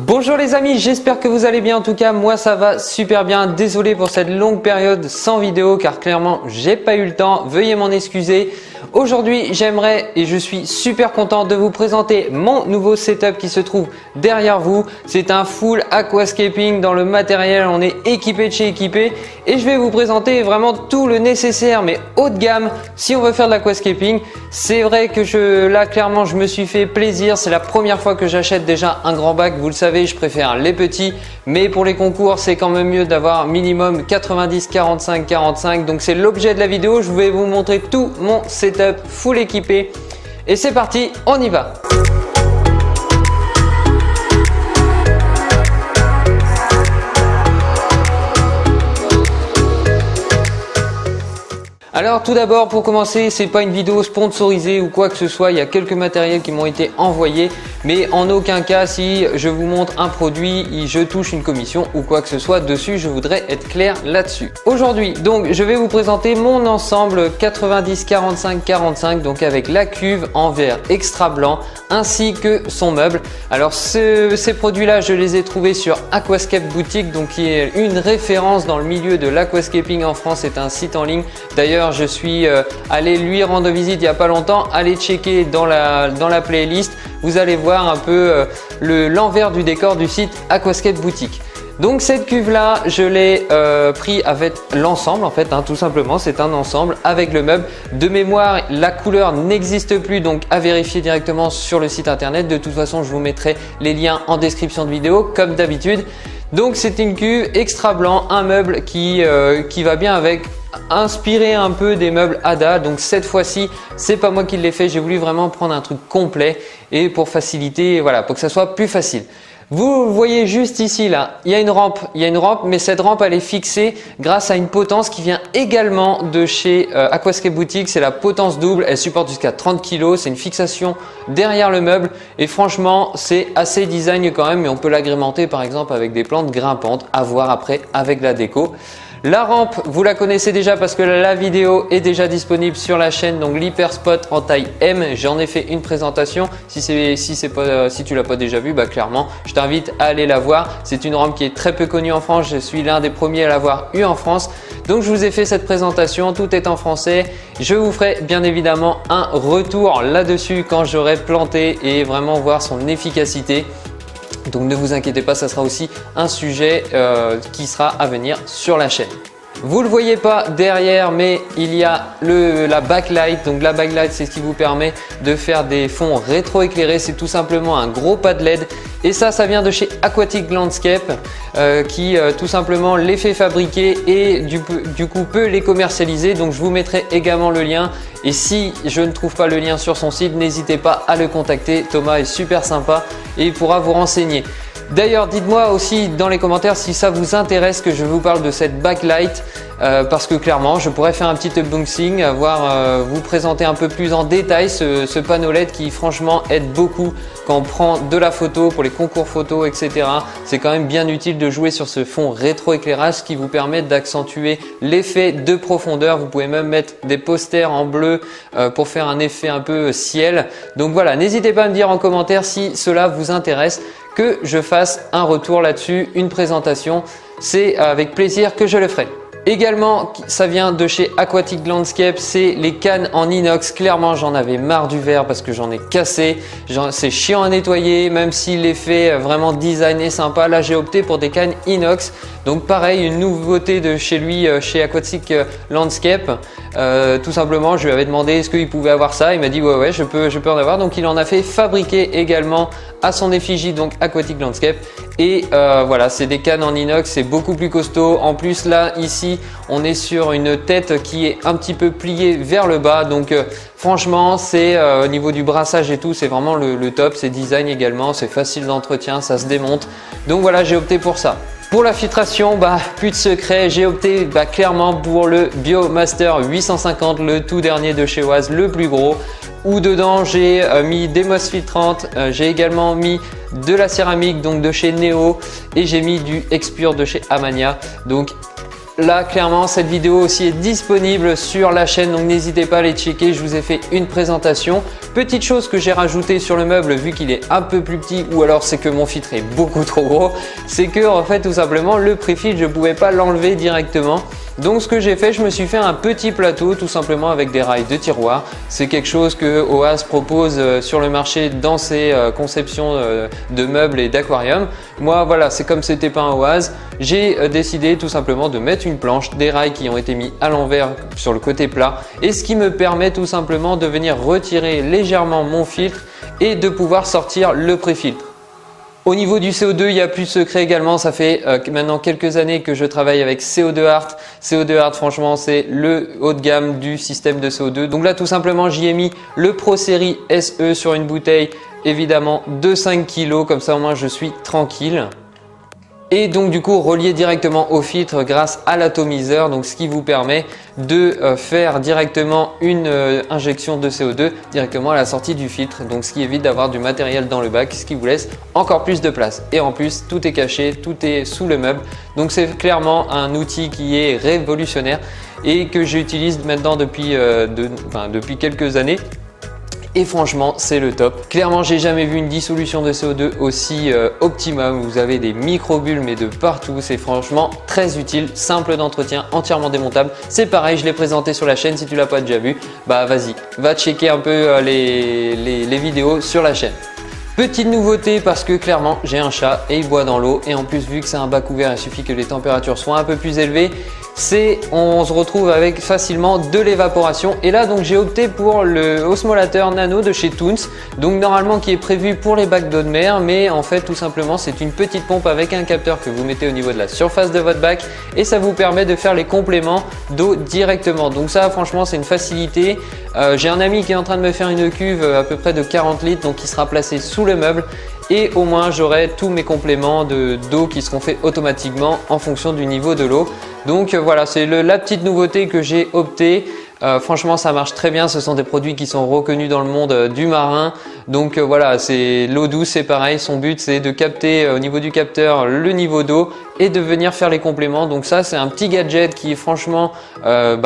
Bonjour les amis, j'espère que vous allez bien. En tout cas, moi ça va super bien. Désolé pour cette longue période sans vidéo car clairement j'ai pas eu le temps. Veuillez m'en excuser. Aujourd'hui, j'aimerais et je suis super content de vous présenter mon nouveau setup qui se trouve derrière vous. C'est un full aquascaping dans le matériel. On est équipé de chez équipé et je vais vous présenter vraiment tout le nécessaire mais haut de gamme si on veut faire de l'aquascaping. C'est vrai que là clairement je me suis fait plaisir. C'est la première fois que j'achète déjà un grand bac. Vous le savez, je préfère les petits, mais pour les concours, c'est quand même mieux d'avoir minimum 90, 45, 45. Donc c'est l'objet de la vidéo. Je vais vous montrer tout mon setup full équipé. Et c'est parti, on y va. Alors tout d'abord, pour commencer, c'est pas une vidéo sponsorisée ou quoi que ce soit. Il y a quelques matériels qui m'ont été envoyés, mais en aucun cas si je vous montre un produit, je touche une commission ou quoi que ce soit dessus. Je voudrais être clair là-dessus. Aujourd'hui, donc, je vais vous présenter mon ensemble 90 45 45, donc avec la cuve en verre extra blanc ainsi que son meuble. Alors ces produits-là, je les ai trouvés sur Aquascape Boutique, donc qui est une référence dans le milieu de l'aquascaping en France. C'est un site en ligne. D'ailleurs, je suis allé lui rendre visite il n'y a pas longtemps. Allez checker dans la playlist. Vous allez voir un peu l'envers du décor du site Aquascape Boutique. Donc cette cuve là, je l'ai pris avec l'ensemble en fait, tout simplement. C'est un ensemble avec le meuble. De mémoire, la couleur n'existe plus, donc à vérifier directement sur le site internet. De toute façon, je vous mettrai les liens en description de vidéo comme d'habitude. Donc c'est une cuve extra blanc, un meuble qui va bien avec, inspiré un peu des meubles Ada. Donc cette fois-ci, c'est pas moi qui l'ai fait. J'ai voulu vraiment prendre un truc complet et pour faciliter, voilà, pour que ça soit plus facile. Vous voyez juste ici là, il y a une rampe, mais cette rampe elle est fixée grâce à une potence qui vient également de chez Aquascape Boutique. C'est la potence double, elle supporte jusqu'à 30 kg. C'est une fixation derrière le meuble et franchement c'est assez design quand même, mais on peut l'agrémenter par exemple avec des plantes grimpantes, à voir après avec la déco. La rampe, vous la connaissez déjà parce que la vidéo est déjà disponible sur la chaîne, donc l'Hyperspot en taille M. J'en ai fait une présentation. Si tu l'as pas déjà vu, bah clairement, je t'invite à aller la voir. C'est une rampe qui est très peu connue en France. Je suis l'un des premiers à l'avoir eu en France. Donc je vous ai fait cette présentation, tout est en français. Je vous ferai bien évidemment un retour là-dessus quand j'aurai planté et vraiment voir son efficacité. Donc ne vous inquiétez pas, ça sera aussi un sujet qui sera à venir sur la chaîne. Vous ne le voyez pas derrière, mais il y a la backlight. Donc la backlight, c'est ce qui vous permet de faire des fonds rétroéclairés. C'est tout simplement un gros pad LED. Et ça vient de chez Aquatic Landscape qui tout simplement les fait fabriquer et du coup peut les commercialiser. Donc je vous mettrai également le lien. Et si je ne trouve pas le lien sur son site, n'hésitez pas à le contacter. Thomas est super sympa et il pourra vous renseigner. D'ailleurs, dites-moi aussi dans les commentaires si ça vous intéresse que je vous parle de cette backlight parce que clairement, je pourrais faire un petit unboxing, vous présenter un peu plus en détail ce panneau LED qui franchement aide beaucoup quand on prend de la photo pour les concours photo, etc. C'est quand même bien utile de jouer sur ce fond rétroéclairage qui vous permet d'accentuer l'effet de profondeur. Vous pouvez même mettre des posters en bleu pour faire un effet un peu ciel. Donc voilà, n'hésitez pas à me dire en commentaire si cela vous intéresse que je fasse un retour là-dessus, une présentation. C'est avec plaisir que je le ferai. Également, ça vient de chez Aquatic Landscape, c'est les cannes en inox. Clairement, j'en avais marre du verre parce que j'en ai cassé. C'est chiant à nettoyer, même si l'effet vraiment design est sympa. Là, j'ai opté pour des cannes inox. Donc pareil, une nouveauté de chez lui, chez Aquatic Landscape. Tout simplement, je lui avais demandé est-ce qu'il pouvait avoir ça. Il m'a dit ouais, je peux en avoir. Donc il en a fait fabriquer également à son effigie, donc Aquatic Landscape. Et voilà, c'est des cannes en inox, c'est beaucoup plus costaud. En plus là, ici, on est sur une tête qui est un petit peu pliée vers le bas. Donc franchement, c'est au niveau du brassage et tout, c'est vraiment le top. C'est design également, c'est facile d'entretien, ça se démonte. Donc voilà, j'ai opté pour ça. Pour la filtration, plus de secret, j'ai opté clairement pour le Biomaster 850, le tout dernier de chez Oise, le plus gros. Où dedans j'ai mis des mosses filtrantes, j'ai également mis de la céramique donc de chez Neo et j'ai mis du Expure de chez Amania. Donc Là, clairement, cette vidéo aussi est disponible sur la chaîne, donc n'hésitez pas à les checker. Je vous ai fait une présentation. Petite chose que j'ai rajouté sur le meuble, vu qu'il est un peu plus petit, ou alors c'est que mon filtre est beaucoup trop gros, c'est que en fait, tout simplement, le pré-filtre, je ne pouvais pas l'enlever directement. Donc ce que j'ai fait, je me suis fait un petit plateau tout simplement avec des rails de tiroir. C'est quelque chose que OAS propose sur le marché dans ses conceptions de meubles et d'aquarium. Moi voilà, c'est comme c'était pas un OAS, j'ai décidé tout simplement de mettre une planche, des rails qui ont été mis à l'envers sur le côté plat, et ce qui me permet tout simplement de venir retirer légèrement mon filtre et de pouvoir sortir le pré-filtre. Au niveau du CO2, il n'y a plus de secret également. Ça fait maintenant quelques années que je travaille avec CO2 Art. CO2 Art, franchement, c'est le haut de gamme du système de CO2. Donc là, tout simplement, j'y ai mis le Pro Series SE sur une bouteille, évidemment, de 5 kg. Comme ça, au moins, je suis tranquille. Et donc du coup relié directement au filtre grâce à l'atomiseur, donc ce qui vous permet de faire directement une injection de CO2 directement à la sortie du filtre, donc ce qui évite d'avoir du matériel dans le bac, ce qui vous laisse encore plus de place. Et en plus tout est caché, tout est sous le meuble, donc c'est clairement un outil qui est révolutionnaire et que j'utilise maintenant depuis quelques années. Et franchement, c'est le top. Clairement, j'ai jamais vu une dissolution de CO2 aussi optimum. Vous avez des micro-bulles mais de partout. C'est franchement très utile, simple d'entretien, entièrement démontable. C'est pareil, je l'ai présenté sur la chaîne. Si tu l'as pas déjà vu, bah vas-y, va checker un peu les vidéos sur la chaîne. Petite nouveauté parce que clairement j'ai un chat et il boit dans l'eau et en plus vu que c'est un bac ouvert, il suffit que les températures soient un peu plus élevées, on se retrouve avec facilement de l'évaporation. Et là donc j'ai opté pour le osmolateur nano de chez Toons, donc normalement qui est prévu pour les bacs d'eau de mer, mais en fait tout simplement c'est une petite pompe avec un capteur que vous mettez au niveau de la surface de votre bac et ça vous permet de faire les compléments d'eau directement. Donc ça franchement c'est une facilité. J'ai un ami qui est en train de me faire une cuve à peu près de 40 litres, donc qui sera placée sous le meuble et au moins j'aurai tous mes compléments d'eau qui seront faits automatiquement en fonction du niveau de l'eau. Donc voilà, c'est la petite nouveauté que j'ai opté. Franchement ça marche très bien, ce sont des produits qui sont reconnus dans le monde du marin. Donc voilà, c'est l'eau douce, c'est pareil, son but c'est de capter au niveau du capteur le niveau d'eau et de venir faire les compléments. Donc ça c'est un petit gadget qui franchement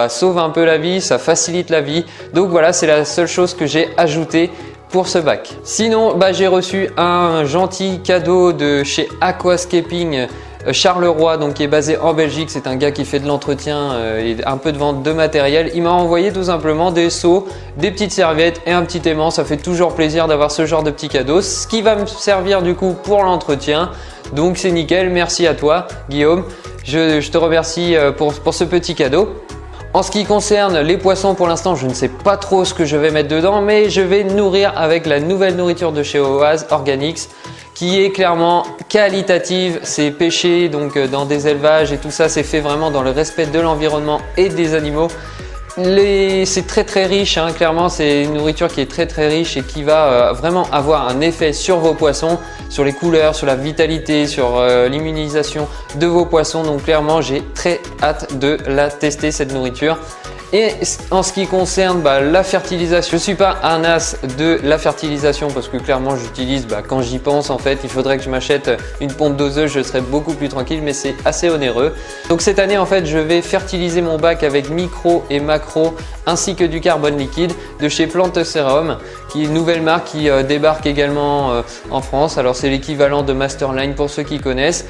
sauve un peu la vie, ça facilite la vie. Donc voilà, c'est la seule chose que j'ai ajoutée pour ce bac. Sinon j'ai reçu un gentil cadeau de chez Aquascaping Charleroi, donc qui est basé en Belgique. C'est un gars qui fait de l'entretien et un peu de vente de matériel. Il m'a envoyé tout simplement des seaux, des petites serviettes et un petit aimant. Ça fait toujours plaisir d'avoir ce genre de petit cadeau, ce qui va me servir du coup pour l'entretien. Donc c'est nickel, merci à toi Guillaume, je te remercie pour ce petit cadeau. En ce qui concerne les poissons, pour l'instant, je ne sais pas trop ce que je vais mettre dedans, mais je vais nourrir avec la nouvelle nourriture de chez OAS Organics, qui est clairement qualitative. C'est pêché donc dans des élevages et tout ça, c'est fait vraiment dans le respect de l'environnement et des animaux. C'est très riche, hein. Clairement c'est une nourriture qui est très riche et qui va vraiment avoir un effet sur vos poissons, sur les couleurs, sur la vitalité, sur l'immunisation de vos poissons. Donc clairement j'ai très hâte de la tester cette nourriture. Et en ce qui concerne la fertilisation, je ne suis pas un as de la fertilisation parce que clairement j'utilise quand j'y pense. En fait il faudrait que je m'achète une pompe doseuse, je serais beaucoup plus tranquille, mais c'est assez onéreux. Donc cette année en fait je vais fertiliser mon bac avec micro et macro ainsi que du carbone liquide de chez Plante Serum, qui est une nouvelle marque qui débarque également en France. Alors c'est l'équivalent de Masterline pour ceux qui connaissent.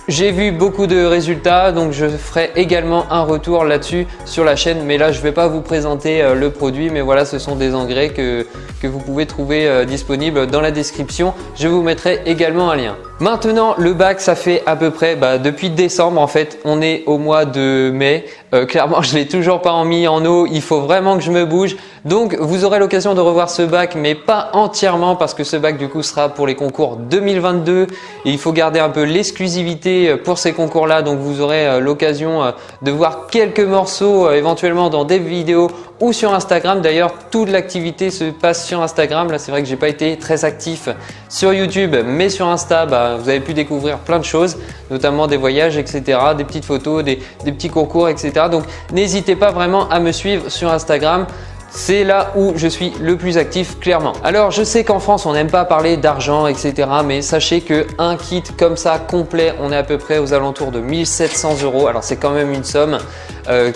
J'ai vu beaucoup de résultats, donc je ferai également un retour là-dessus sur la chaîne, mais là je ne vais pas vous présenter le produit, mais voilà, ce sont des engrais que vous pouvez trouver disponibles dans la description. Je vous mettrai également un lien. Maintenant le bac, ça fait à peu près depuis décembre en fait, on est au mois de mai. Clairement je ne l'ai toujours pas mis en eau, il faut vraiment que je me bouge. Donc vous aurez l'occasion de revoir ce bac, mais pas entièrement parce que ce bac du coup sera pour les concours 2022 et il faut garder un peu l'exclusivité pour ces concours là. Donc vous aurez l'occasion de voir quelques morceaux éventuellement dans des vidéos ou sur Instagram. D'ailleurs toute l'activité se passe sur Instagram. Là c'est vrai que j'ai pas été très actif sur YouTube, mais sur Insta vous avez pu découvrir plein de choses, notamment des voyages, etc., des petites photos, des petits concours, etc. Donc n'hésitez pas vraiment à me suivre sur Instagram. c'est là où je suis le plus actif clairement. Alors je sais qu'en France on n'aime pas parler d'argent etc, mais sachez que un kit comme ça complet, on est à peu près aux alentours de 1700 €. Alors c'est quand même une somme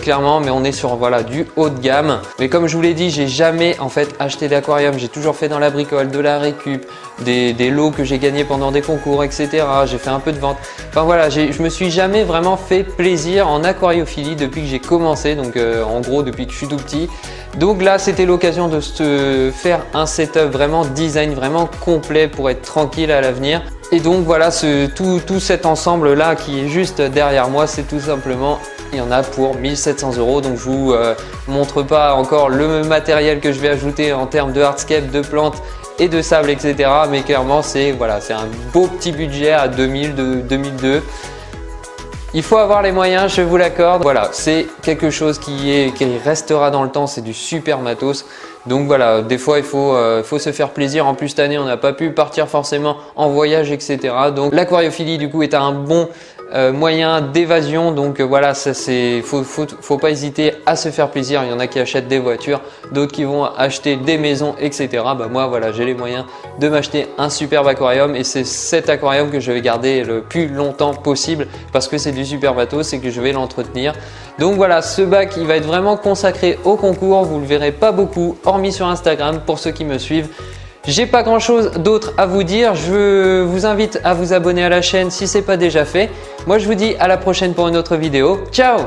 clairement, mais on est sur voilà du haut de gamme. Mais comme je vous l'ai dit, j'ai jamais en fait acheté d'aquarium, j'ai toujours fait dans la bricole, de la récup, des lots que j'ai gagnés pendant des concours etc. J'ai fait un peu de vente. Enfin voilà, je me suis jamais vraiment fait plaisir en aquariophilie depuis que j'ai commencé, donc en gros depuis que je suis tout petit. Donc là c'était l'occasion de se faire un setup vraiment design, vraiment complet pour être tranquille à l'avenir. Et donc voilà, tout cet ensemble là qui est juste derrière moi, c'est tout simplement, il y en a pour 1700 €. Donc je vous montre pas encore le matériel que je vais ajouter en termes de hardscape, de plantes et de sable etc. Mais clairement c'est voilà, c'est un beau petit budget à 2000, 2002. Il faut avoir les moyens, je vous l'accorde. Voilà, c'est quelque chose qui restera dans le temps, c'est du super matos. Donc voilà, des fois il faut se faire plaisir. En plus cette année on n'a pas pu partir forcément en voyage etc. Donc l'aquariophilie du coup est un bon moyen d'évasion. Donc voilà, ça faut pas hésiter à se faire plaisir. Il y en a qui achètent des voitures, d'autres qui vont acheter des maisons etc. Bah moi voilà, j'ai les moyens de m'acheter un superbe aquarium et c'est cet aquarium que je vais garder le plus longtemps possible parce que c'est du super matos et que je vais l'entretenir. Donc voilà, ce bac il va être vraiment consacré au concours. Vous le verrez pas beaucoup hormis sur Instagram pour ceux qui me suivent. J'ai pas grand chose d'autre à vous dire. Je vous invite à vous abonner à la chaîne si ce n'est pas déjà fait. Moi je vous dis à la prochaine pour une autre vidéo. Ciao!